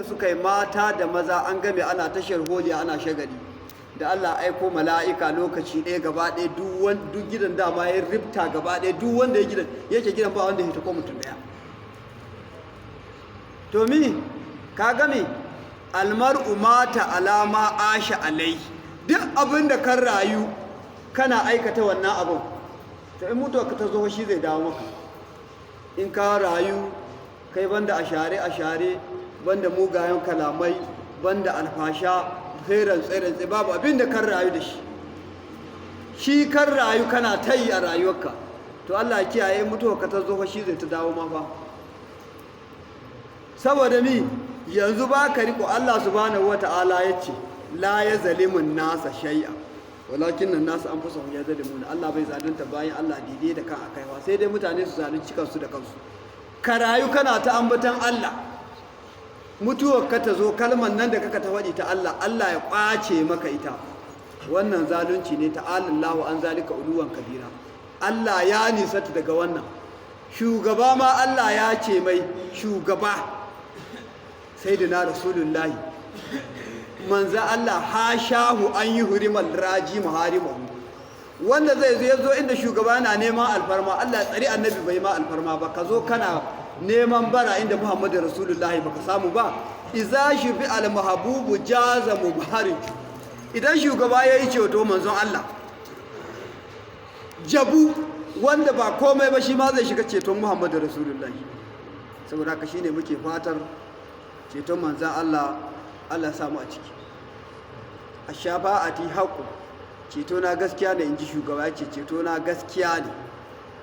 suka yi mata da maza an game ana tashar holiya ana shagali da Allah aiko mala'ika lokaci ɗaya gaba ɗaya duk gidan dama ya rifta gaba ɗaya duk wanda yake gidan ba wanda ya ta ko mutum ɗaya. To mi ka game almar'u mata alama asha alai, duk abin da kan rayu kana aikata wannan abin to in mutuwa ka ta zo shi zai dawo maka. In ka rayu kai banda ashare banda mugayen kalamai banda alfasha sai rantse babu abin da kan rayu da shi kan rayu kana ta yi a rayuwarka to Allah kiyaye mutuwa ka ta zo shi zai ta dawo ma fa. Saboda mi yanzu ba ka riko Allah subhanahu wata'ala ya ce la ya zalimun nasa shay'a walakin nan nasu an fusa ya zalimuna. Allah bai zalunta bayan Allah daidai da kan akaiwa sai dai mutane su zalunci kansu da kansu. Ka rayu kana ta ambatan Allah mutuwar ka ta zo kalmar nan da kaka ta faɗi ta Allah ya ƙwace maka ita, wannan zalunci ne. Ta'alallahu an zalika uluwan kabira. Allah ya nisata daga wannan. Shugaba ma Allah ya ce mai shugaba sayyidina rasulullahi manzo Allah hashahu an yi hurimal raji muharimahu, wanda zai zo inda shugaba na neman alfarma Allah tsari annabi bai ma alfarma ba, ka zo kana neman bara inda Muhammadu rasulullahi baka samu ba. Iza shufi al-mahabubu jaza mubharij, idan shugaba yayi ceto manzon Allah jabu wanda ba komai ba shi ma zai shiga ceton Muhammadu rasulullahi. Saboda haka shine muke fatar ceton manzon Allah samu a ciki. A shafa'ati haqqu, ceto na gaskiya ne inji shugaba ya ce ceto na gaskiya ne,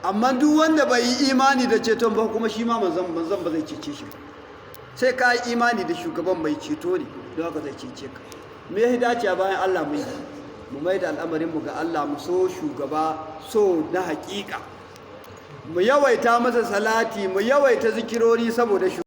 amma duk wanda bai yi imani da ceton ba kuma shi ma manzon ba zai cece shi ba. Sai ka yi imani da shugaban mai ceto ne don haka zai cece ka. Me ya dace bayan Allah mu mai da al'amarin mu ga Allah, mu so shugaba so na haƙiƙa, mu yawaita masa salati, mu yawaita zikirori saboda